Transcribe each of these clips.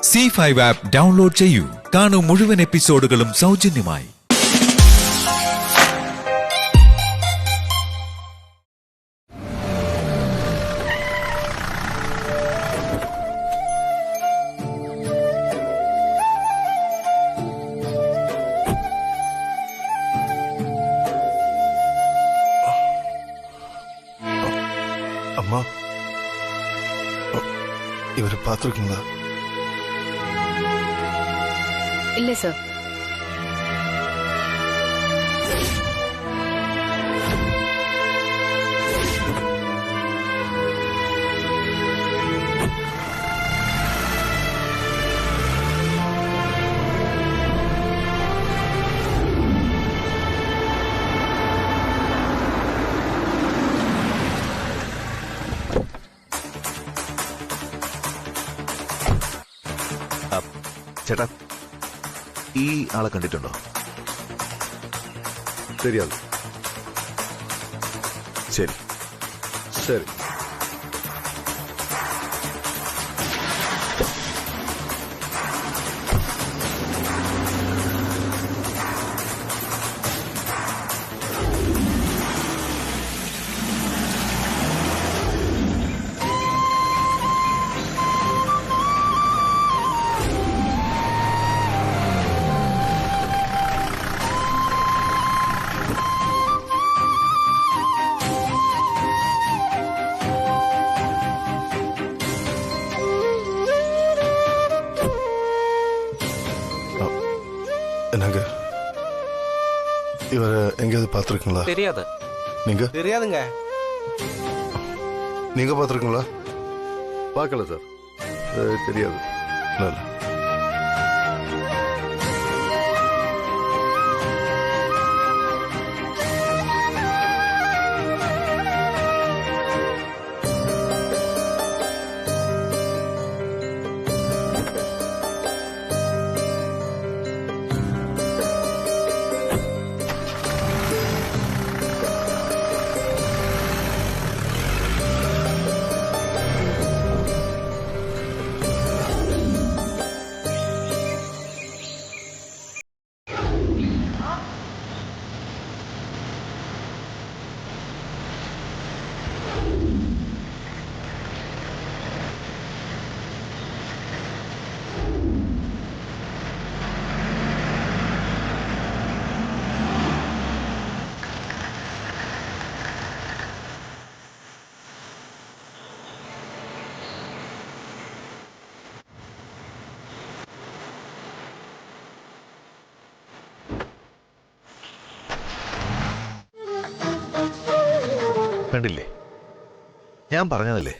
C5 app download ചെയ്യൂ. കാണൂ മുഴുവൻ എപ്പിസോഡുകളും സൗജന്യമായി. அம்மா, இவரை பார்த்துருக்கீங்களா? இல்ல சார். ചേട്ടാ, ഈ ആളെ കണ്ടിട്ടുണ്ടോ? தெரியாது. ശരി சரி. என்னங்க, இவரை எங்கேயாவது பார்த்துருக்கீங்களா? தெரியாது. நீங்க? தெரியாதுங்க. நீங்க பார்த்துருக்கீங்களா? பார்க்கல சார். தெரியாது. நல்ல. കണ്ടില്ലേ, ഞാൻ പറഞ്ഞതല്ലേ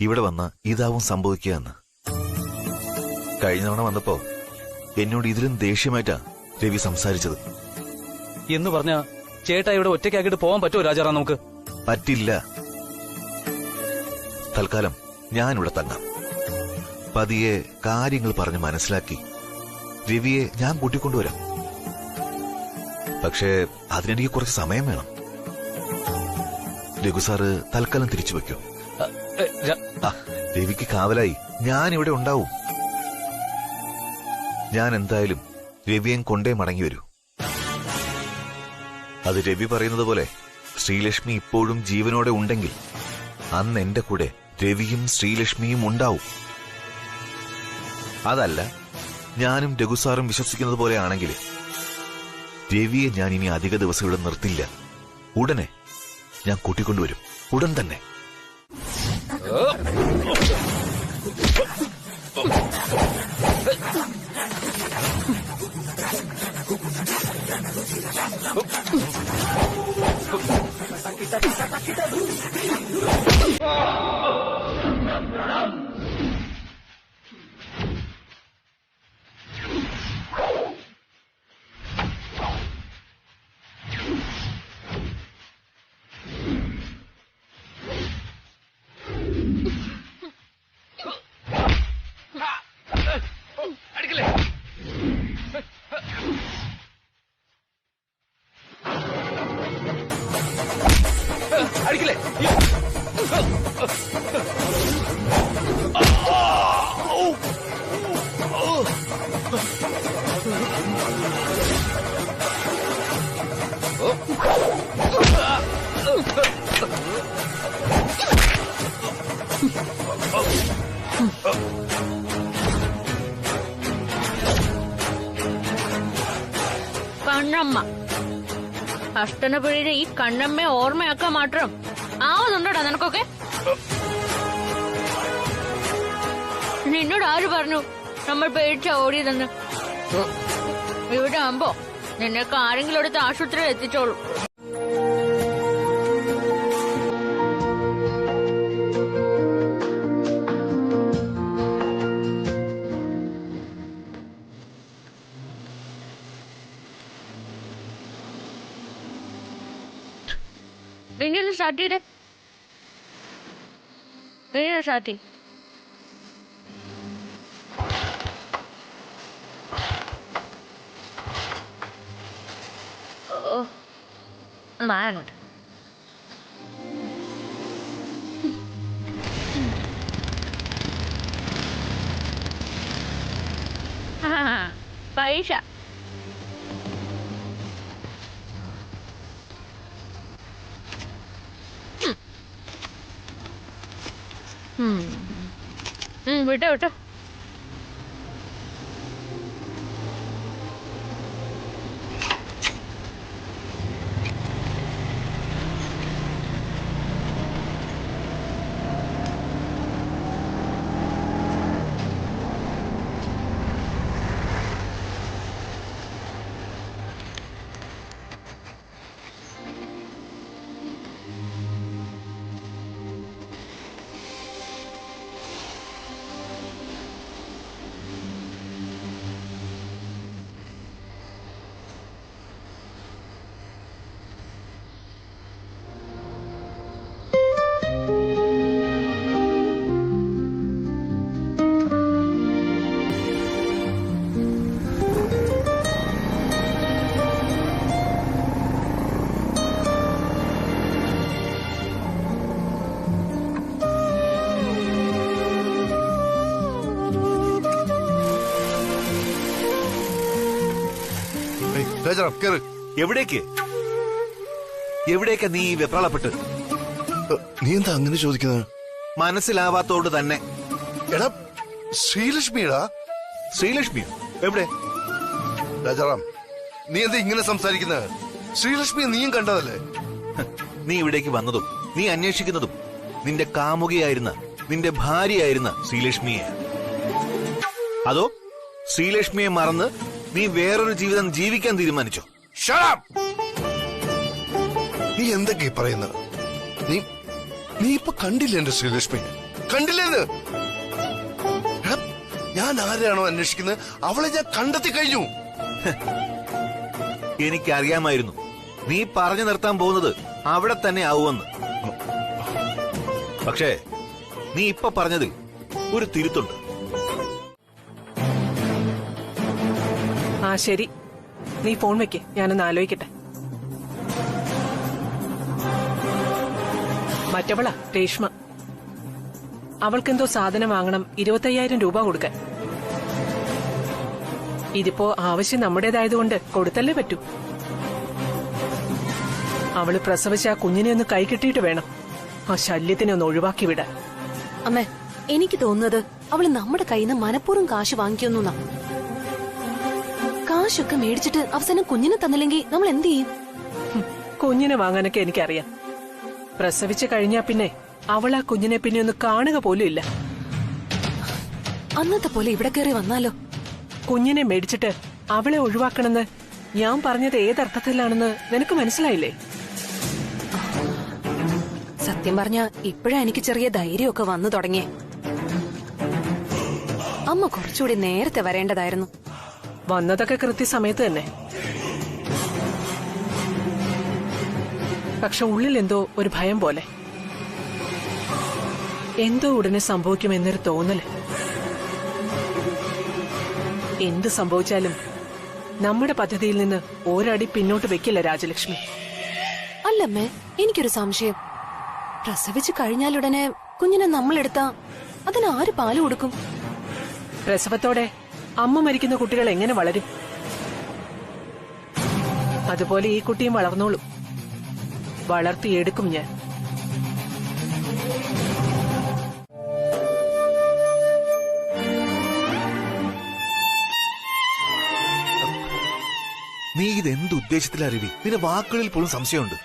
ഇവിടെ വന്ന ഇതാവും സംഭവിക്കുക എന്ന്. കഴിഞ്ഞ തവണ വന്നപ്പോ എന്നോട് ഇതിലും ദേഷ്യമായിട്ടാ രവി സംസാരിച്ചത്. എന്ന് പറഞ്ഞ ചേട്ടാ ഇവിടെ ഒറ്റയ്ക്കാക്കിട്ട് പോകാൻ പറ്റുമോ രാജാറാം? നമുക്ക് പറ്റില്ല. തൽക്കാലം ഞാനിവിടെ തങ്ങാം. പതിയെ കാര്യങ്ങൾ പറഞ്ഞ് മനസ്സിലാക്കി രവിയെ ഞാൻ കൂട്ടിക്കൊണ്ടുവരാം. പക്ഷേ അതിനെനിക്ക് കുറച്ച് സമയം വേണം. രഘു സാറ് തൽക്കാലം തിരിച്ചു വെക്കോ. രവിക്ക് കാവലായി ഞാൻ ഇവിടെ ഉണ്ടാവും. ഞാൻ എന്തായാലും രവിയെ കൊണ്ടേ മടങ്ങി വരൂ. അത് രവി പറയുന്നത് പോലെ ശ്രീലക്ഷ്മി ഇപ്പോഴും ജീവനോടെ ഉണ്ടെങ്കിൽ അന്ന് എന്റെ കൂടെ രവിയും ശ്രീലക്ഷ്മിയും ഉണ്ടാവും. അതല്ല, ഞാനും രഘുസാറും വിശ്വസിക്കുന്നത് പോലെ ആണെങ്കിൽ രവിയെ ഞാൻ ഇനി അധിക ദിവസം ഇവിടെ നിർത്തില്ല. ഉടനെ ഞാൻ കൂട്ടിക്കൊണ്ടുവരും. ഉടൻ തന്നെ. കണ്ണമ്മ അഷ്ടനപുഴയിലെ ഈ കണ്ണമ്മയെ ഓർമ്മയാക്കാൻ മാത്രം ആവുന്നുണ്ടോടാ നിനക്കൊക്കെ? നിന്നോട് ആര് പറഞ്ഞു നമ്മൾ പേടിച്ച ഓടിയതെന്ന്? ഇവിടെ ആവുമ്പോ നിന്നൊക്കെ ആരെങ്കിലും എടുത്ത് ആശുപത്രിയിൽ എത്തിച്ചോളൂ. ഇങ്ങനെ സ്റ്റാർട്ട് ചെയ്തേ, ഇങ്ങനെ സ്റ്റാർട്ട് ചെയ്യും. മാങ്ങോട്ട് പൈസ വിട്ടോ വിട്ടോ. രാജാറാം കേറ്. എവിടേക്ക് എവിടേക്കാ നീ വെപ്രാളപ്പെട്ട്? നീ എന്താ അങ്ങനെ ചോദിക്കുന്നത്? മനസ്സിലാവാത്തോണ്ട് തന്നെ. എടാ ശ്രീലക്ഷ്മിടാ. ശ്രീലക്ഷ്മിയോ? എവിടെ? രാജാറാം നീ എന്താ ഇങ്ങനെ സംസാരിക്കുന്നത്? ശ്രീലക്ഷ്മിയെ നീയും കണ്ടതല്ലേ? നീ ഇവിടേക്ക് വന്നതും നീ അന്വേഷിക്കുന്നതും നിന്റെ കാമുകിയായിരുന്ന, നിന്റെ ഭാര്യയായിരുന്ന ശ്രീലക്ഷ്മിയെ. അതോ ശ്രീലക്ഷ്മിയെ മറന്ന് നീ വേറൊരു ജീവിതം ജീവിക്കാൻ തീരുമാനിച്ചോ? Shut up! നീ എന്തൊക്കെയാ പറയുന്നത്? നീ ഇപ്പൊ കണ്ടില്ല എന്റെ ശ്രീലക്ഷ്മി? കണ്ടില്ലേന്ന്? ഞാൻ ആരെയാണോ അന്വേഷിക്കുന്നത് അവളെ ഞാൻ കണ്ടെത്തി കഴിഞ്ഞു. എനിക്കറിയാമായിരുന്നു നീ പറഞ്ഞു നിർത്താൻ പോകുന്നത് അവിടെ തന്നെ ആവുമെന്ന്. പക്ഷേ നീ ഇപ്പൊ പറഞ്ഞതിൽ ഒരു തിരുത്തുണ്ട്. ആ ശരി, നീ ഫോൺ വെക്ക്, ഞാനൊന്ന് ആലോചിക്കട്ടെ. മറ്റവളാ രേഷ്മ. അവൾക്കെന്തോ സാധനം വാങ്ങണം, 25,000 രൂപ കൊടുക്കാൻ. ഇതിപ്പോ ആവശ്യം നമ്മുടേതായതുകൊണ്ട് കൊടുത്തല്ലേ പറ്റൂ. അവള് പ്രസവിച്ച ആ കുഞ്ഞിനെ ഒന്ന് കൈ കിട്ടിയിട്ട് വേണം ആ ശല്യത്തിനെ ഒന്ന് ഒഴിവാക്കി വിടാൻ. അമ്മേ, എനിക്ക് തോന്നുന്നത് അവള് നമ്മുടെ കയ്യിൽ നിന്ന് മനഃപൂർവ്വം കാശ് വാങ്ങിക്കൊന്നുന്നാ. കാശൊക്കെ മേടിച്ചിട്ട് അവസാനം കുഞ്ഞിനെ തന്നില്ലെങ്കിൽ നമ്മൾ എന്ത് ചെയ്യും? കുഞ്ഞിനെ വാങ്ങാനൊക്കെ എനിക്കറിയാം. പ്രസവിച്ചു കഴിഞ്ഞാ പിന്നെ അവൾ ആ കുഞ്ഞിനെ പിന്നെ ഒന്ന് കാണുക പോലും ഇല്ല. അന്നത്തെ പോലെ ഇവിടെ കയറി വന്നാലോ? കുഞ്ഞിനെ മേടിച്ചിട്ട് അവളെ ഒഴിവാക്കണമെന്ന് ഞാൻ പറഞ്ഞത് ഏതർത്ഥത്തിലാണെന്ന് നിനക്ക് മനസ്സിലായില്ലേ? സത്യം പറഞ്ഞ ഇപ്പോഴാ എനിക്ക് ചെറിയ ധൈര്യമൊക്കെ വന്നു തുടങ്ങിയേ. അമ്മ കുറച്ചുകൂടി നേരത്തെ വരേണ്ടതായിരുന്നു. വന്നതൊക്കെ കൃത്യസമയത്ത് തന്നെ. പക്ഷെ ഉള്ളിൽ എന്തോ ഒരു ഭയം പോലെ. എന്തോ ഉടനെ സംഭവിക്കുമെന്നൊരു തോന്നല്. എന്ത് സംഭവിച്ചാലും നമ്മുടെ പദ്ധതിയിൽ നിന്ന് ഒരടി പിന്നോട്ട് വെക്കില്ല രാജലക്ഷ്മി. അല്ലമ്മേ, എനിക്കൊരു സംശയം. പ്രസവിച്ചു കഴിഞ്ഞാലുടനെ കുഞ്ഞിനെ നമ്മളെടുത്താ അതിനാര് പാല് കൊടുക്കും? പ്രസവത്തോടെ അമ്മ മരിക്കുന്ന കുട്ടികൾ എങ്ങനെ വളരും? അതുപോലെ ഈ കുട്ടിയും വളർന്നോളും. വളർത്തിയെടുക്കും ഞാൻ. നീ ഇതെന്ത് ഉദ്ദേശത്തിലാ രവി? നിന്റെ വാക്കുകളിൽ പോലും സംശയമുണ്ട്.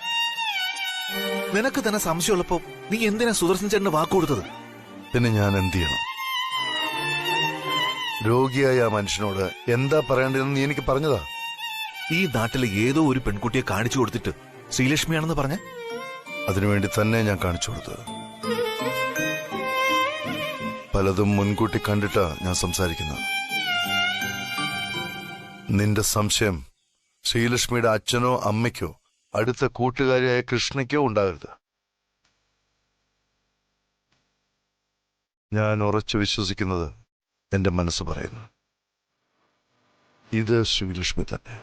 നിനക്ക് തന്നെ സംശയമുള്ളപ്പോ നീ എന്തിനാ സുദർശൻ ചേട്ടന് വാക്ക് കൊടുത്തത്? പിന്നെ ഞാൻ എന്ത് ചെയ്യണം? രോഗിയായ ആ മനുഷ്യനോട് എന്താ പറയേണ്ടതെന്ന് നീ എനിക്ക് പറഞ്ഞതാ. ഈ നാട്ടിലെ ഏതോ ഒരു പെൺകുട്ടിയെ കാണിച്ചു കൊടുത്തിട്ട് ശ്രീലക്ഷ്മിയാണെന്ന് പറഞ്ഞ? അതിനുവേണ്ടി തന്നെ ഞാൻ കാണിച്ചു കൊടുത്തത്. പലതും മുൻകൂട്ടി കണ്ടിട്ടാ ഞാൻ സംസാരിക്കുന്നത്. നിന്റെ സംശയം ശ്രീലക്ഷ്മിയുടെ അച്ഛനോ അമ്മയ്ക്കോ അടുത്ത കൂട്ടുകാരിയായ കൃഷ്ണയ്ക്കോ ഉണ്ടാകരുത്. ഞാൻ ഉറച്ചു വിശ്വസിക്കുന്നത് എന്റെ മനസ്സ് പറയുന്നു. ഇത് ശ്രീലക്ഷ്മി തന്നെ.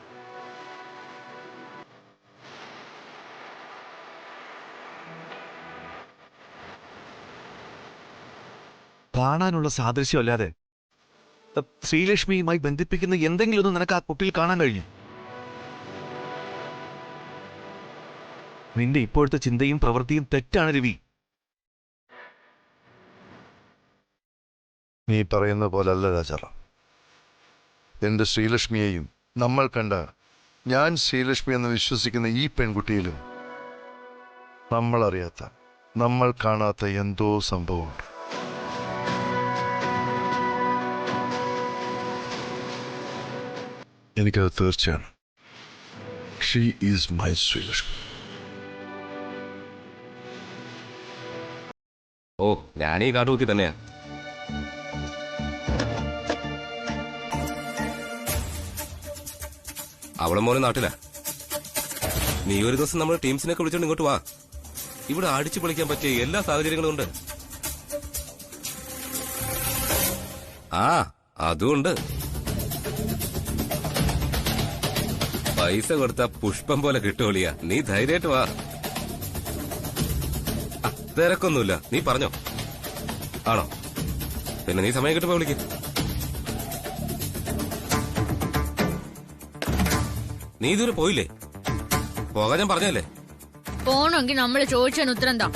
കാണാനുള്ള സാദൃശ്യമല്ലാതെ ശ്രീലക്ഷ്മിയുമായി ബന്ധിപ്പിക്കുന്ന എന്തെങ്കിലും ഒന്ന് നിനക്ക് ആ കുട്ടിയിൽ കാണാൻ കഴിഞ്ഞു? നിന്റെ ഇപ്പോഴത്തെ ചിന്തയും പ്രവൃത്തിയും തെറ്റാണ് രവി. നീ പറയുന്ന പോലല്ല രാജാറാം. എന്റെ ശ്രീലക്ഷ്മിയെയും നമ്മൾ കണ്ട ഞാൻ ശ്രീലക്ഷ്മി എന്ന് വിശ്വസിക്കുന്ന ഈ പെൺകുട്ടിയിലും നമ്മൾ അറിയാത്ത, നമ്മൾ കാണാത്ത എന്തോ സംഭവമുണ്ട്. എനിക്കത് തീർച്ചയാണ്. She is my Sreelakshmi. ഓ, ഞാനീ കാട്ടുകുത്തി തന്നെയാ. അവളും മോനെ നാട്ടിലാ. നീ ഒരു ദിവസം നമ്മുടെ ടീംസിനൊക്കെ വിളിച്ചോണ്ട് ഇങ്ങോട്ട് വാ. ഇവിടെ അടിച്ചു പൊളിക്കാൻ പറ്റിയ എല്ലാ സാഹചര്യങ്ങളും ഉണ്ട്. ആ, അതുണ്ട്. പൈസ കൊടുത്ത പുഷ്പം പോലെ കിട്ടുവളിയാ. നീ ധൈര്യമായിട്ട് വാ. തിരക്കൊന്നുമില്ല, നീ പറഞ്ഞോ. ആണോ? പിന്നെ നീ സമയം കിട്ടുമ്പോ വിളിക്ക്. നീ ഇതുവരെ പോയില്ലേ? പോകാൻ ഞാൻ പറഞ്ഞല്ലേ. പോണമെങ്കിൽ നമ്മള് ചോദിച്ചതിന് ഉത്തരം എന്താ?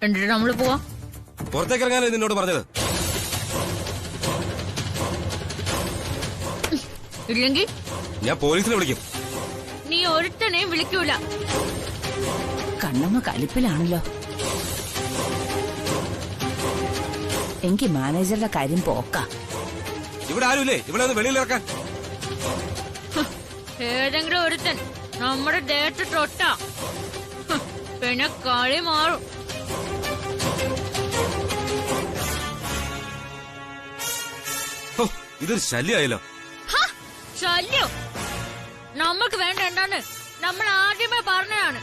എന്നിട്ട് നമ്മള് പോവാ. പുറത്തേക്ക് ഇറങ്ങാനല്ലേ നിന്നോട് പറഞ്ഞത്? ഇല്ലെങ്കിൽ ഞാൻ പോലീസിനെ വിളിക്കും. നീ ഒരുത്തനെയും വിളിക്കൂല. കണ്ണമ്മ കലിപ്പിലാണല്ലോ. എനിക്ക് മാനേജറുടെ കാര്യം പോക്ക. ഇവിടെ ആരുമില്ലേ ഇവിടെ ഒന്ന് വെളിയിലിറക്കാൻ? ഏതെങ്കിലും ഒരുത്തൻ നമ്മുടെ ദേഹത്ത് തൊട്ടാ പിന്നെ കളി മാറും. ഇതൊരു ശല്യമായല്ലോ. ശല്യം നമ്മൾക്ക് വേണ്ട എന്താന്ന് നമ്മൾ ആദ്യമേ പറഞ്ഞതാണ്.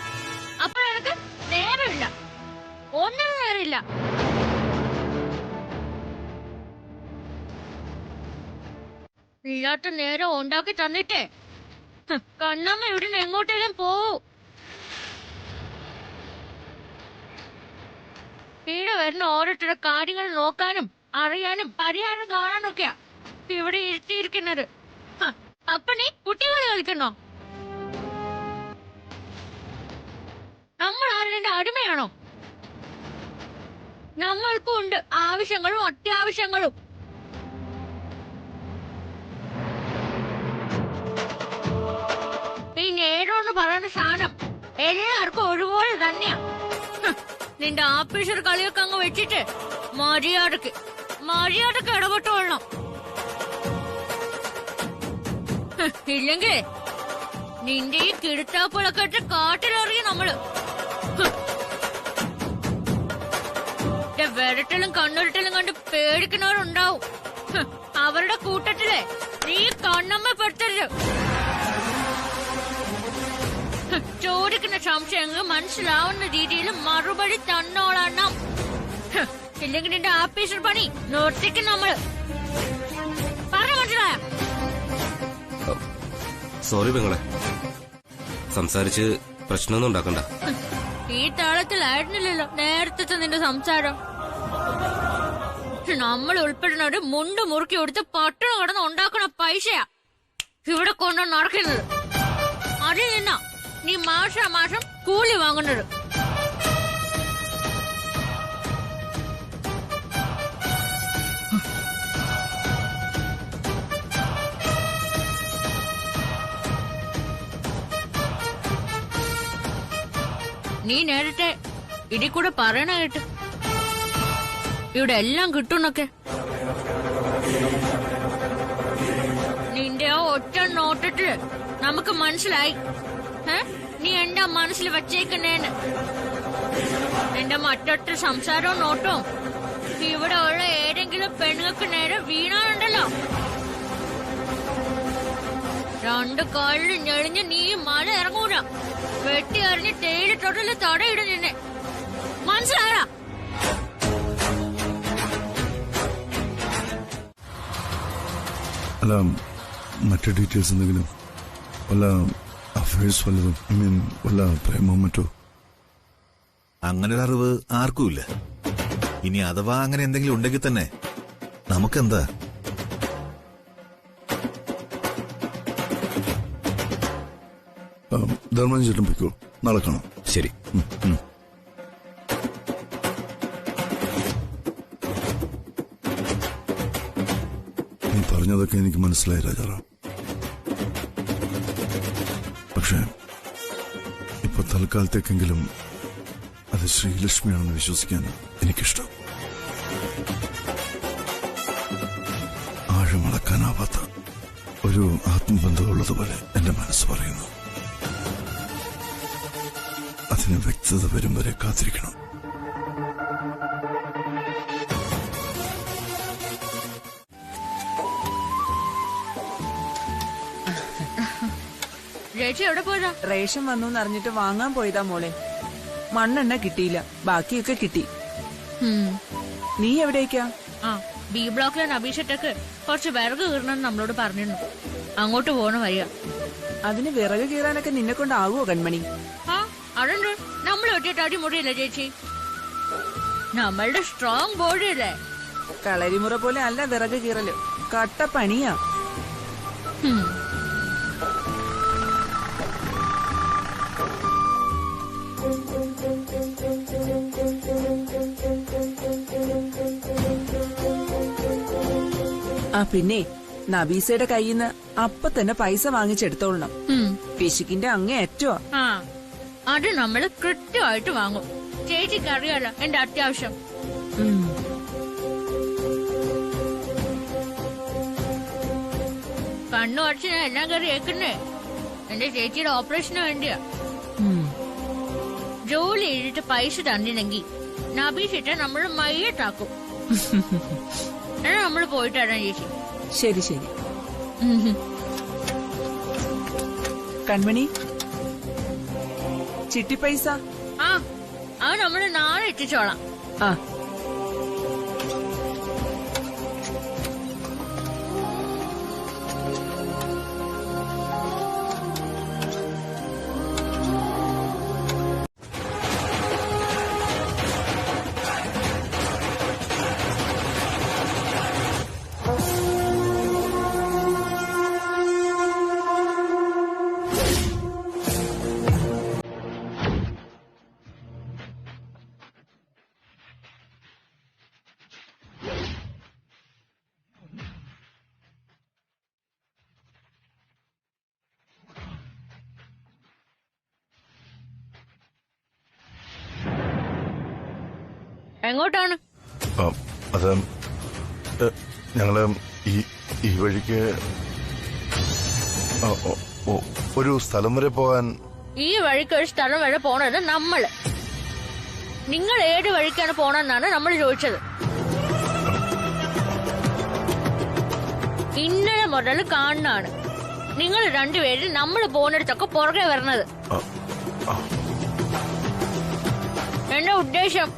അപ്പൊ എനിക്ക് നേരമില്ല, ഒന്നിനും നേരമില്ല. ഇല്ലാത്ത നേരം ഉണ്ടാക്കി തന്നിട്ടേ കണ്ണമ്മ ഇവിടുന്ന് എങ്ങോട്ടേലും പോവൂ. ഇവിടെ വരുന്ന ഓരോരുത്തരുടെ കാര്യങ്ങൾ നോക്കാനും അറിയാനും പരിഹാരം കാണാനൊക്കെയാ ഇവിടെ ഇരുത്തിയിരിക്കുന്നത്. അപ്പൊ നീ കുട്ടികളെ കളിക്കണോ? നമ്മൾ ആരുടെ അടിമയാണോ? നമ്മൾക്കും ഉണ്ട് ആവശ്യങ്ങളും അത്യാവശ്യങ്ങളും. ഈ നേരോന്ന് പറയുന്ന സാധനം എല്ലാവർക്കും ഒരുപോലെ തന്നെയാ. നിന്റെ ആഫീസർ കളിയൊക്കെ അങ്ങ് വെച്ചിട്ട് മര്യാദക്ക് ഇടപെട്ടോളണം. ഇല്ലെങ്കിൽ നിന്റെ ഈ കിടുത്താപ്പുളൊക്കെ ഇട്ട് കാട്ടിലെറിയും നമ്മള്. വിരട്ടലും കണ്ണുരുട്ടലും കണ്ട് പേടിക്കുന്നവരുണ്ടാവും. അവരുടെ കൂട്ടത്തിലെ നീ കണ്ണമ്മ പെടുത്തരുത്. ചോദിക്കുന്ന സംശയങ്ങൾ മനസ്സിലാവുന്ന രീതിയിൽ മറുപടി തന്നോളണം. ഇല്ലെങ്കിൽ നിന്റെ ആഫീസർ പണി നിർത്തിക്കും നമ്മള്. പറഞ്ഞു മനസ്സിലായ? സോറി പെങ്ങളെ, സംസാരിച്ച് പ്രശ്നമൊന്നും ഉണ്ടാക്കണ്ട. ഈ താളത്തിലായിരുന്നില്ലല്ലോ നേരത്തെ നിന്റെ സംസാരം. നമ്മൾ ഉൾപ്പെടുന്നവര് മുണ്ട് മുറുക്കി കൊടുത്ത് പട്ടണം കടന്ന് ഉണ്ടാക്കുന്ന പൈസയാ ഇവിടെ കൊണ്ടു നടക്കുന്നത്. അതിൽ നിന്നാ നീ മാസം കൂലി വാങ്ങുന്നത്. നീ നേരത്തെ ഇതിൽ കൂടെ പറയണ കേട്ട് ഇവിടെ എല്ലാം കിട്ടുന്നൊക്കെ. നിന്റെ ആ ഒറ്റ നോട്ടത്തില് നമുക്ക് മനസ്സിലായി നീ എന്താ മനസ്സിൽ വച്ചേക്കുന്നേന്ന്. എന്റെ മറ്റൊറ്റ സംസാരവും നോട്ടവും ഇവിടെ ഉള്ള ഏതെങ്കിലും പെണ്ണുങ്ങൾക്ക് നേരെ വീണാനുണ്ടല്ലോ, രണ്ടു കാലിൽ ഞെളിഞ്ഞ് നീ മല ഇറങ്ങൂല. വെട്ടി അറിഞ്ഞ് തേയിലിട്ടോട്ടില് തടയിടും നിന്നെ. മനസ്സിലായടാ? അല്ല, മറ്റു ഡീറ്റെയിൽസ് എന്തെങ്കിലും, വല്ല അഫയേഴ്സ് വല്ലതും, ഐ മീൻ വല്ല പ്രേമോ മറ്റോ? അങ്ങനെ ഒരു അറിവ് ആർക്കുമില്ല. ഇനി അഥവാ അങ്ങനെ എന്തെങ്കിലും ഉണ്ടെങ്കിൽ തന്നെ നമുക്കെന്താ? ധർമ്മൻ ചേട്ടൻ പൊയ്ക്കോ, നാളെ കാണാം. ശരി. നീ പറഞ്ഞതൊക്കെ എനിക്ക് മനസ്സിലായി രാജാറാം. പക്ഷേ ഇപ്പൊ തൽക്കാലത്തേക്കെങ്കിലും അത് ശ്രീലക്ഷ്മിയാണെന്ന് വിശ്വസിക്കാൻ എനിക്കിഷ്ടം. ആഴമളക്കാനാവാത്ത ഒരു ആത്മബന്ധമുള്ളതുപോലെ എന്റെ മനസ്സ് പറയുന്നു. അതിന് വ്യക്തത വരും വരെ കാത്തിരിക്കണം. റേഷൻ വന്നു അറിഞ്ഞിട്ട് വാങ്ങാൻ പോയതാ മോളെ. മണ്ണെണ്ണ കിട്ടിയില്ല, ബാക്കിയൊക്കെ കിട്ടി. നീ എവിടേക്കാ? ബി ബ്ലോക്കിലെ നബീഷട്ടക്ക് കുറച്ച് വിറക് കീറണമെന്ന് നമ്മളോട് പറഞ്ഞിരുന്നു. അങ്ങോട്ട് പോണ വരിക. അതിന് വിറക് കീറാനൊക്കെ നിന്നെ കൊണ്ടാകുമോ കൺമണി? അതുണ്ട്, നമ്മൾ ഒറ്റ അടിമുടിയല്ലേ ചേച്ചി. നമ്മളുടെ സ്ട്രോങ് ബോഡിയല്ലേ. കളരിമുറ പോലെ അല്ല വിറക് കീറല്, കട്ടപ്പണിയാ. പിന്നെ നബീസയുടെ കയ്യിന്ന് അപ്പൊ തന്നെ പൈസ വാങ്ങിച്ചെടുത്തോളണം. പിശുക്കിന്റെ അങ്ങേ ഏറ്റവും അത് നമ്മള് കൃത്യമായിട്ട് വാങ്ങും. ചേച്ചിക്ക് അറിയാലോ എന്റെ അത്യാവശ്യം. കണ്ണു അടച്ച് ഞാൻ എല്ലാം കയറി ഏക്കുന്നേ എന്റെ ചേച്ചിയുടെ ഓപ്പറേഷന് വേണ്ടിയാ. ജോലി ചെയ്തിട്ട് പൈസ തന്നില്ലെങ്കിൽ നബീഷിട്ട നമ്മള് മയ്യത്താക്കും. എന്നാ നമ്മള് പോയിട്ടാണ് ചേച്ചി. ശരി ശരി. കൺമണി, ചിട്ടി പൈസ അത് നമ്മള് നാളെ എത്തിച്ചോളാം. എങ്ങോട്ടാണ്? അത് ഞങ്ങള് ഈ വഴിക്ക് ഒരു സ്ഥലം വരെ പോകാൻ. ഈ വഴിക്ക് ഒരു സ്ഥലം വരെ പോണത് നമ്മള്. നിങ്ങൾ ഏത് വഴിക്കാണ് പോണെന്നാണ് നമ്മൾ ചോദിച്ചത്. ഇന്നലെ മുതൽ കാണാണ് നിങ്ങൾ രണ്ടുപേരും നമ്മൾ പോകുന്നിടത്തൊക്കെ പുറകെ വരണത്. എന്റെ ഉദ്ദേശം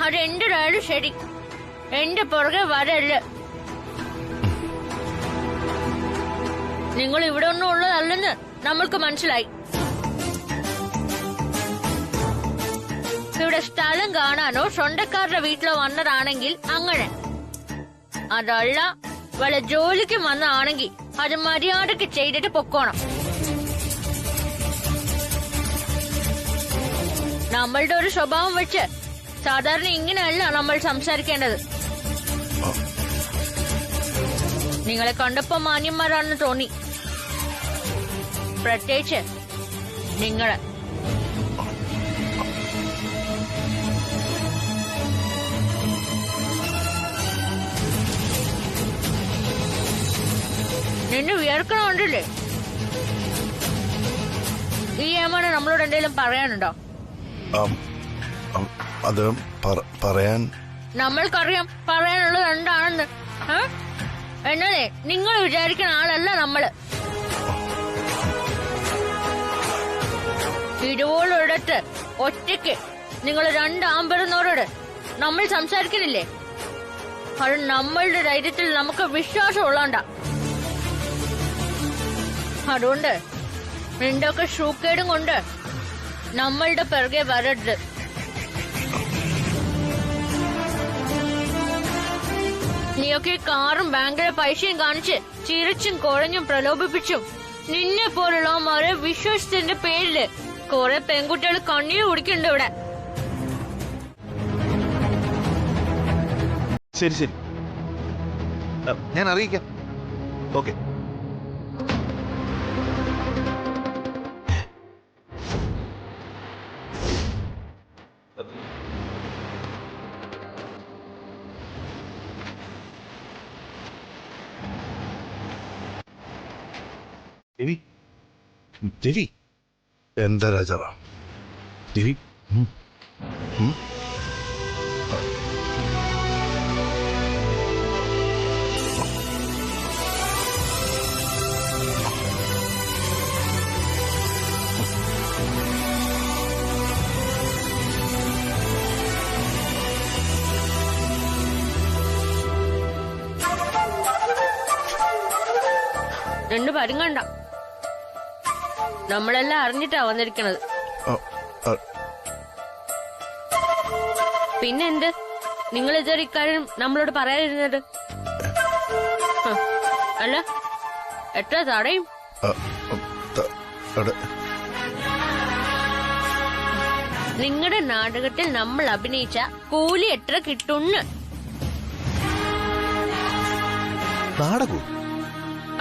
അതെന്തായാലും ശരി, എന്റെ പുറകെ വരല്ല. നിങ്ങൾ ഇവിടെ ഒന്നും ഉള്ളതല്ലെന്ന് നമ്മൾക്ക് മനസ്സിലായി. ഇവിടെ സ്ഥലം കാണാനോ സ്വന്തക്കാരുടെ വീട്ടിലോ വന്നതാണെങ്കിൽ അങ്ങനെ, അതല്ല വല്ല ജോലിക്ക് വന്നതാണെങ്കിൽ അത് മര്യാദക്ക് ചെയ്തിട്ട് പൊക്കോണം. നമ്മളുടെ ഒരു സ്വഭാവം വെച്ച് സാധാരണ ഇങ്ങനെയല്ല നമ്മൾ സംസാരിക്കേണ്ടത്. നിങ്ങളെ കണ്ടപ്പോ മാന്യന്മാരാണെന്ന് തോന്നി. പ്രത്യേകിച്ച് നിങ്ങള്. നിന്നെ വിയർക്കണമുണ്ടല്ലേ? ഈ ഏമാണ് നമ്മളോട് എന്തെങ്കിലും പറയാനുണ്ടോ? അത് പറയാൻ നമ്മൾക്കറിയാം പറയാനുള്ളത് എന്താണെന്ന്. എന്നല്ലേ നിങ്ങൾ വിചാരിക്കുന്ന ആളല്ല നമ്മള്. ഇതുപോലൊരിടത്ത് ഒറ്റയ്ക്ക് നിങ്ങൾ രണ്ടാമ്പെറുന്നവരോട് നമ്മൾ സംസാരിക്കുന്നില്ലേ? അത് നമ്മളുടെ ധൈര്യത്തിൽ നമുക്ക് വിശ്വാസം ഉള്ളോണ്ടാ. അതുകൊണ്ട് നിന്റെ ഒക്കെ ഷൂക്കേടും കൊണ്ട് നമ്മളുടെ പിറകെ വരരുത്. നീയൊക്കെ കാറും ബാങ്കിലെ പൈസയും കാണിച്ച് ചിരിച്ചും കുഴഞ്ഞും പ്രലോഭിപ്പിച്ചും നിന്നെ പോലുള്ളവന്മാരെ വിശ്വസിച്ചതിന്റെ പേരില് കുറെ പെൺകുട്ടികൾ കണ്ണീര് കുടിക്കുന്നുണ്ട് ഇവിടെ. ശരി ശരി, ഞാൻ അറിയിക്കാം. ഓക്കെ. രവി, രവി, എന്താ രാജാറാം? രവി, രണ്ടു പരുങ്ങണ്ട. നമ്മളെല്ലാം അറിഞ്ഞിട്ടാ വന്നിരിക്കണത്. പിന്നെന്ത് നിങ്ങൾ ഇതൊരു ഇക്കാര്യം നമ്മളോട് പറയാതിരുന്നത്? അല്ല, എത്ര തടയും? നിങ്ങളുടെ നാടകത്തിൽ നമ്മൾ അഭിനയിച്ച കൂലി എത്ര കിട്ടുന്ന്? നാടകവും?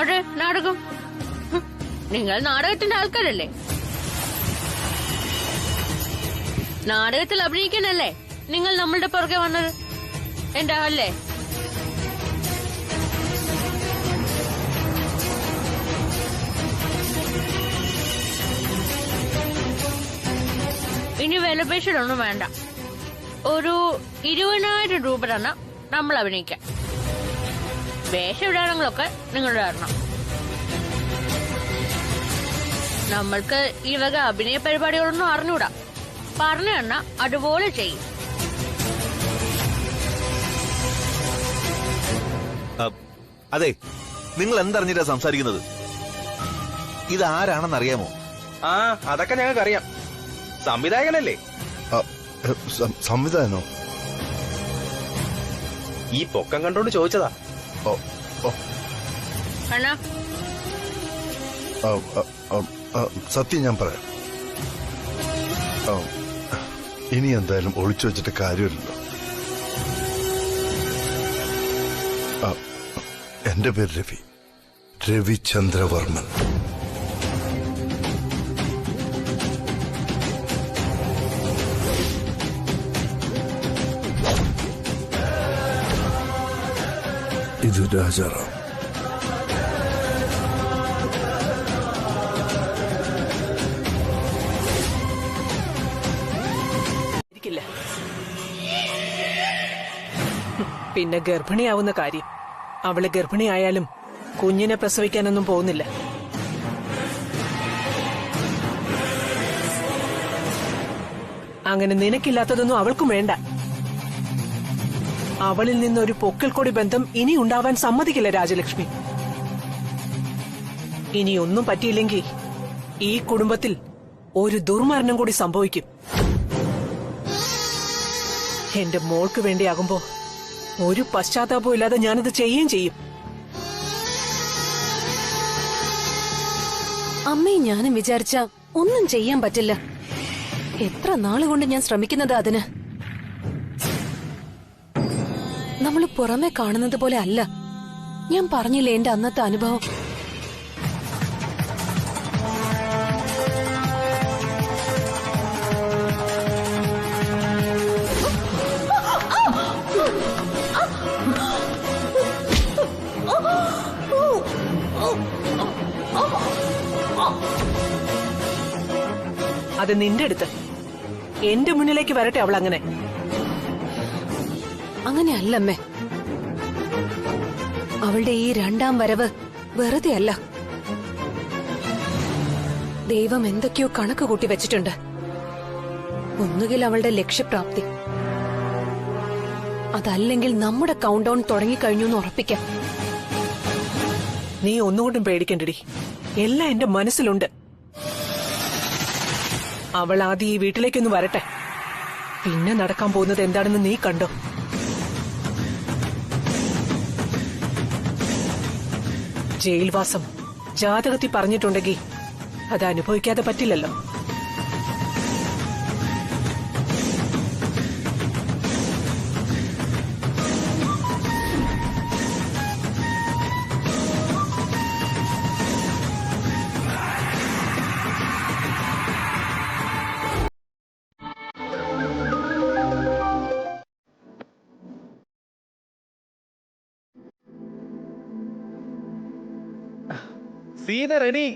അതെ, നാടകം. നിങ്ങൾ നാടകത്തിന്റെ ആൾക്കാരല്ലേ? നാടകത്തിൽ അഭിനയിക്കാനല്ലേ നിങ്ങൾ നമ്മളുടെ പുറകെ വന്നത്? എന്താ അല്ലേ? ഇനി വിലപേശലൊന്നും വേണ്ട. ഒരു 20,000 രൂപ തന്നെ നമ്മൾ അഭിനയിക്കാം. വേഷവിടാനങ്ങളൊക്കെ നിങ്ങളുടെ കാരണം. നമ്മൾക്ക് ഈ വക അഭിനയ പരിപാടികളൊന്നും അറിഞ്ഞൂടാ. പറഞ്ഞു തന്നാ അതുപോലെ ചെയ്യും. അതെ, നിങ്ങൾ എന്തറിഞ്ഞിട്ടാ സംസാരിക്കുന്നത്? ഇതാരാണെന്ന് അറിയാമോ? അതൊക്കെ ഞങ്ങൾക്കറിയാം. സംവിധായകനല്ലേ? സംവിധാനോ? ഈ പൊക്കം കണ്ടോണ്ട് ചോദിച്ചതാ. സത്യം ഞാൻ പറയാം. ഇനി എന്തായാലും ഒളിച്ചു വെച്ചിട്ട് കാര്യമില്ലല്ലോ. എന്റെ പേര് രവി, രവിചന്ദ്രവർമ്മൻ. ഇത് രാജാറാം. പിന്നെ ഗർഭിണിയാവുന്ന കാര്യം. അവള് ഗർഭിണിയായാലും കുഞ്ഞിനെ പ്രസവിക്കാനൊന്നും പോകുന്നില്ല. അങ്ങനെ നിനക്കില്ലാത്തതൊന്നും അവൾക്കും വേണ്ട. അവളിൽ നിന്നൊരു പൊക്കിൾക്കൊടി ബന്ധം ഇനി ഉണ്ടാവാൻ സമ്മതിക്കില്ല രാജലക്ഷ്മി. ഇനി ഒന്നും പറ്റിയില്ലെങ്കിൽ ഈ കുടുംബത്തിൽ ഒരു ദുർമരണം കൂടി സംഭവിക്കും. എന്റെ മോൾക്ക് വേണ്ടിയാകുമ്പോ ഒരു പശ്ചാത്താപവും ഇല്ലാതെ ഞാനത് ചെയ്യുകയും ചെയ്യും. അമ്മയും ഞാനും വിചാരിച്ച ഒന്നും ചെയ്യാൻ പറ്റില്ല. എത്ര നാളുകൊണ്ട് ഞാൻ ശ്രമിക്കുന്നത് അതിന്. നമ്മൾ പുറമെ കാണുന്നത് പോലെ അല്ല. ഞാൻ പറഞ്ഞില്ലേ എന്റെ അന്നത്തെ അനുഭവം. അത് നിന്റെ അടുത്ത്. എന്റെ മുന്നിലേക്ക് വരട്ടെ അവൾ. അങ്ങനെ അങ്ങനെയല്ലമ്മേ. അവളുടെ ഈ രണ്ടാം വരവ് വെറുതെ അല്ല. ദൈവം എന്തൊക്കെയോ കണക്ക് കൂട്ടി വെച്ചിട്ടുണ്ട്. ഒന്നുകിൽ അവളുടെ ലക്ഷ്യപ്രാപ്തി, അതല്ലെങ്കിൽ നമ്മുടെ കൗണ്ട് ഡൗൺ തുടങ്ങിക്കഴിഞ്ഞു എന്ന് ഉറപ്പിക്കാം. നീ ഒന്നുകൊണ്ടും പേടിക്കണ്ടടി. എല്ലാം എന്റെ മനസ്സിലുണ്ട്. അവൾ ആദ്യം ഈ വീട്ടിലേക്കൊന്ന് വരട്ടെ. പിന്നെ നടക്കാൻ പോകുന്നത് എന്താണെന്ന് നീ കണ്ടോ. ജയിൽവാസം ജാതകത്തിൽ പറഞ്ഞിട്ടുണ്ടെങ്കിൽ അത് അനുഭവിക്കാതെ പറ്റില്ലല്ലോ. സീന റെഡി.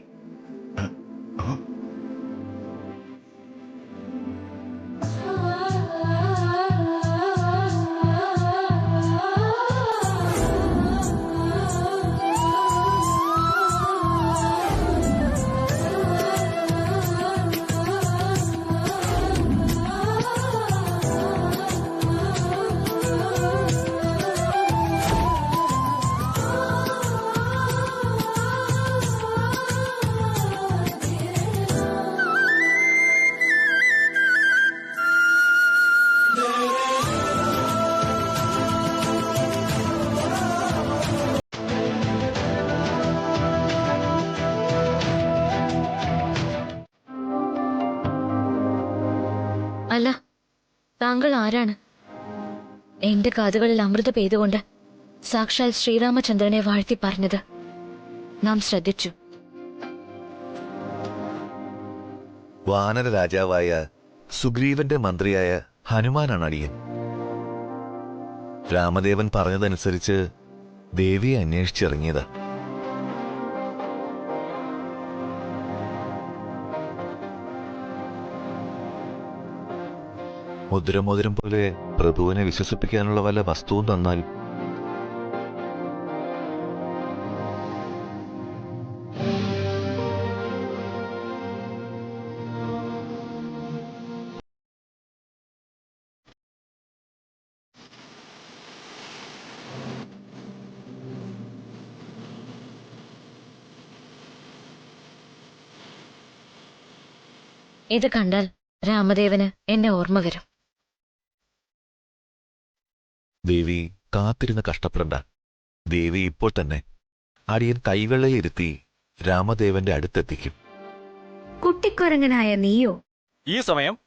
അല്ല, താങ്കൾ ആരാണ്? എന്റെ കാതുകളിൽ അമൃത പെയ്തുകൊണ്ട് സാക്ഷാൽ ശ്രീരാമചന്ദ്രനെ വാഴ്ത്തി പറഞ്ഞത് നാം ശ്രദ്ധിച്ചു. വാനര രാജാവായ സുഗ്രീവന്റെ മന്ത്രിയായ ഹനുമാനാണ് അടിയൻ. രാമദേവൻ പറഞ്ഞതനുസരിച്ച് ദേവിയെ അന്വേഷിച്ചിറങ്ങിയതാ. മുദ്രമോതിരം പോലെ പ്രഭുവിനെ വിശ്വസിപ്പിക്കാനുള്ള വല്ല വസ്തുവും തന്നാൽ ഇത് കണ്ടാൽ രാമദേവന് എന്നെ ഓർമ്മ വരും. ദേവി കാത്തിരുന്ന് കഷ്ടപ്പെടണ്ട. ദേവി ഇപ്പോൾ തന്നെ അടിയൻ കൈവെള്ളയിരുത്തി രാമദേവന്റെ അടുത്തെത്തിക്കും. കുട്ടിക്കുരങ്ങനായ നീയോ? ഈ സമയം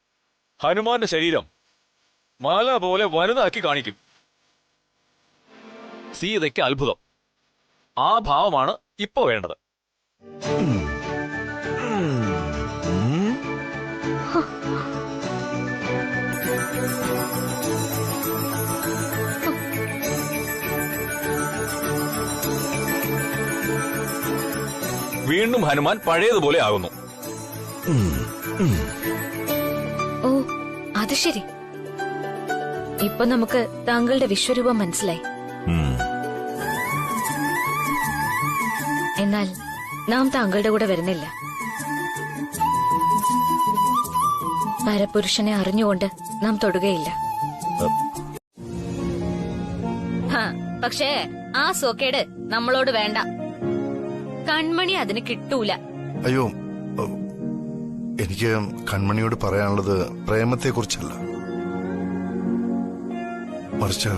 ഹനുമാന്റെ ശരീരം മാല പോലെ വലുതാക്കി കാണിക്കും. സീതയ്ക്ക് അത്ഭുതം. ആ ഭാവമാണ് ഇപ്പോ വേണ്ടത്. വീണ്ടും ഹനുമാൻ പഴയതുപോലെ ആകുന്നു. ഓ, അത് ശരി. ഇപ്പൊ നമുക്ക് താങ്കളുടെ വിശ്വരൂപം മനസ്സിലായി. എന്നാൽ നാം താങ്കളുടെ കൂടെ വരുന്നില്ല. പരപുരുഷനെ അറിഞ്ഞുകൊണ്ട് നാം തൊടുകയില്ല. പക്ഷേ ആ സോക്കേട് നമ്മളോട് വേണ്ട. കൺമണി അതിന് കിട്ടൂല. അയ്യോ, എനിക്ക് കൺമണിയോട് പറയാനുള്ളത് പ്രേമത്തെക്കുറിച്ചല്ല, മറിച്ച്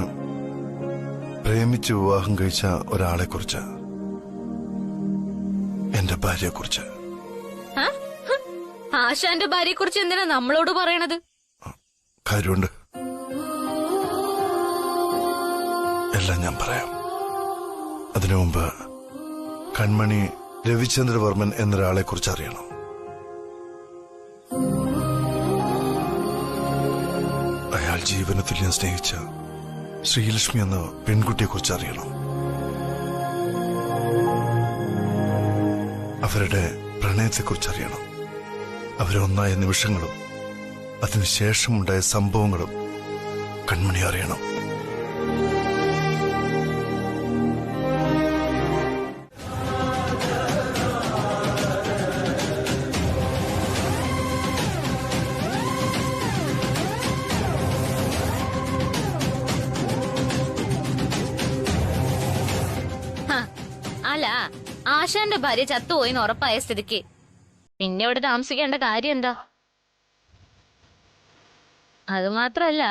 പ്രേമിച്ച് വിവാഹം കഴിച്ച ഒരാളെക്കുറിച്ച്, എന്റെ ഭാര്യയെക്കുറിച്ച്. ആശാന്റെ ഭാര്യയെക്കുറിച്ച് എന്തിനാ നമ്മളോട് പറയണത്? കാര്യമുണ്ട്, എല്ലാം ഞാൻ പറയാം. അതിനു മുമ്പ് കൺമണി രവിചന്ദ്രവർമ്മൻ എന്നൊരാളെ കുറിച്ച് അറിയണം. അയാൾ ജീവനത്തിൽ ഞാൻ സ്നേഹിച്ച ശ്രീലക്ഷ്മി എന്ന പെൺകുട്ടിയെ കുറിച്ച് അറിയണം. അവരുടെ പ്രണയത്തെക്കുറിച്ച് അറിയണം. അവരൊന്നായ നിമിഷങ്ങളും അതിനുശേഷമുണ്ടായ സംഭവങ്ങളും കൺമണി അറിയണം. അല്ല, ആശാന്റെ ഭാര്യ ചത്തുപോയിന്ന് ഉറപ്പായ സ്ഥിതിക്ക് പിന്നെ ഇവിടെ താമസിക്കേണ്ട കാര്യം എന്താ? അത് മാത്രല്ല,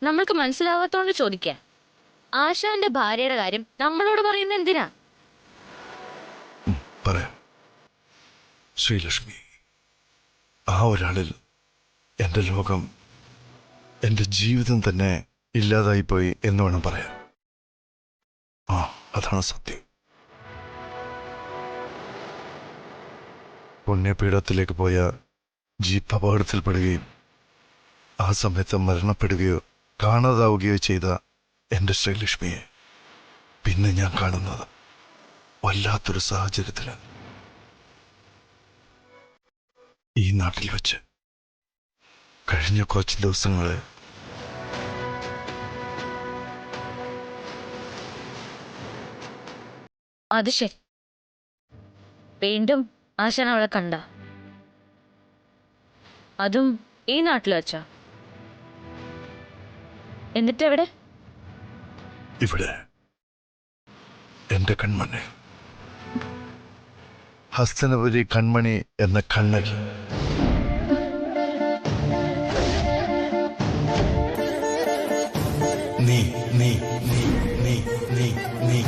നമ്മൾക്ക് മനസ്സിലാവാത്തോണ്ട് ചോദിക്കാം, ആശാന്റെ ഭാര്യയുടെ കാര്യം നമ്മളോട് പറയുന്ന എന്തിനാ? പറയാം. ശ്രീലക്ഷ്മി, ആ ഒരാളിൽ എന്റെ ലോകം, എന്റെ ജീവിതം തന്നെ ഇല്ലാതായിപ്പോയി എന്ന് വേണം പറയാൻ. അതാണ് സത്യം. പുണ്യപീഠത്തിലേക്ക് പോയ ജീപ്പ് അപകടത്തിൽപ്പെടുകയും ആ സമയത്ത് മരണപ്പെടുകയോ കാണാതാവുകയോ ചെയ്ത എന്റെ ശ്രീലക്ഷ്മിയെ പിന്നെ ഞാൻ കാണുന്നത് വല്ലാത്തൊരു സാഹചര്യത്തില് ഈ നാട്ടിൽ വെച്ച്. കഴിഞ്ഞ കുറച്ച് ദിവസങ്ങളെ അത് ശരി. വീണ്ടും ആശാൻ അവളെ കണ്ട, അതും ഈ നാട്ടിൽ വെച്ചാ? എന്നിട്ടെവിടെ? ഇവിടെ എന്റെ കൺമണി, ഹസ്തനപുരി കൺമണി എന്ന കണ്ണൽ. നീ നീ നീ നീ നീ നീ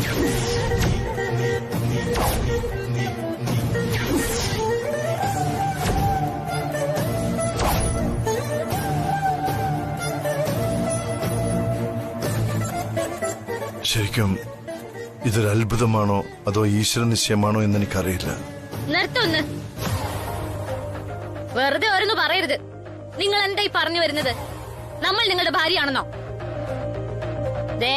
ശരിക്കും ഇതൊരു അത്ഭുതമാണോ അതോ ഈശ്വര നിശ്ചയമാണോ എന്ന് എനിക്കറിയില്ല. നിർത്തുന്ന്, വെറുതെ ഓരോന്ന് പറയരുത്. നിങ്ങൾ എന്തായി പറഞ്ഞു വരുന്നത്? നമ്മൾ നിങ്ങളുടെ ഭാര്യയാണെന്നോ? ദേ,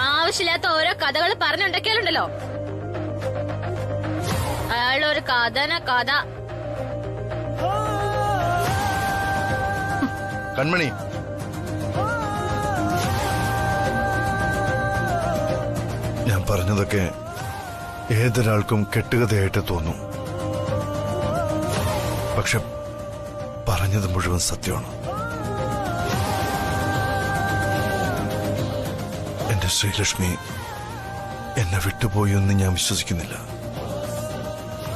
ആവശ്യമില്ലാത്ത ഓരോ കഥകൾ പറഞ്ഞുണ്ടാക്കിയാലുണ്ടല്ലോ, അയാളൊരു കഥ. കൺമണി, ഞാൻ പറഞ്ഞതൊക്കെ ഏതൊരാൾക്കും കെട്ടുകഥയായിട്ട് തോന്നും. പക്ഷെ പറഞ്ഞത് മുഴുവൻ സത്യമാണ്. എന്റെ ശ്രീലക്ഷ്മി എന്നെ വിട്ടുപോയി എന്ന് ഞാൻ വിശ്വസിക്കുന്നില്ല.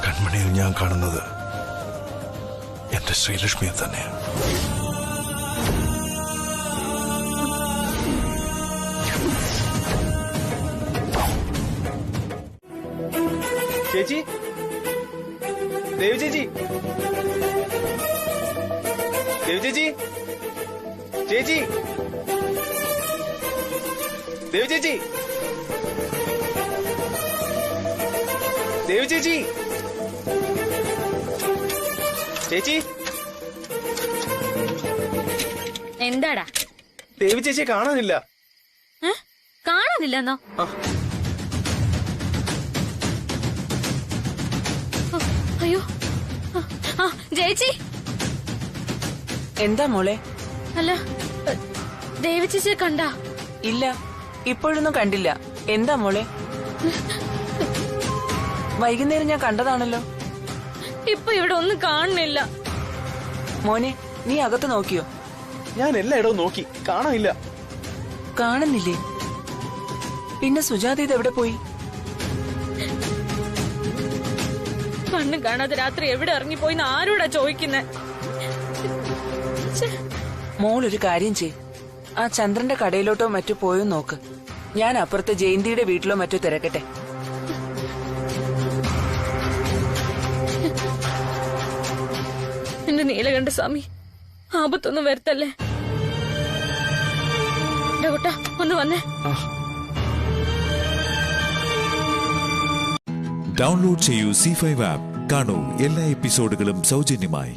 കൺമണിയിൽ ഞാൻ കാണുന്നത് എന്റെ ശ്രീലക്ഷ്മിയെ തന്നെയാണ്. ചേച്ചി, ദേവി ചേച്ചി, ദേവി ചേച്ചി, ചേച്ചി, ദേവി ചേച്ചി, ദേവി ചേച്ചി, ചേച്ചി. എന്താടാ? ദേവി ചേച്ചിയെ കാണാനില്ല. കാണാനില്ലെന്നോ? അയ്യോ, ചേച്ചി. എന്താ മോളെ? അല്ല, ദേവി ചേച്ചിയെ കണ്ട? ഇല്ല, ഇപ്പോഴൊന്നും കണ്ടില്ല. എന്താ മോളെ? വൈകുന്നേരം ഞാൻ കണ്ടതാണല്ലോ. ഇപ്പൊ ഇവിടെ ഒന്നും കാണുന്നില്ല. മോനെ, നീ അകത്ത് നോക്കിയോ? ഞാൻ എല്ലായിടവും നോക്കി, കാണാനില്ല. കാണുന്നില്ലേ? പിന്നെ സുജാത ഇത് എവിടെ പോയി? കണ്ണും കാണാതെ രാത്രി എവിടെ ഇറങ്ങിപ്പോയിന്ന് ആരോടാ ചോദിക്കുന്നെ? മോളൊരു കാര്യം ചെയ്, ആ ചന്ദ്രന്റെ കടയിലോട്ടോ മറ്റോ പോയോ നോക്ക്. ഞാൻ അപ്പുറത്തെ ജയന്തിയുടെ വീട്ടിലോ മറ്റോ തിരക്കട്ടെ. എന്റെ നീലകണ്ഠ സ്വാമി, ആപത്തൊന്നും വരുത്തല്ലേ. കുട്ടാ, ഒന്ന് വന്നേ. ഡൗൺലോഡ് ചെയ്യൂ C5 ആപ്പ്. കാണൂ എല്ലാ എപ്പിസോഡുകളും സൗജന്യമായി.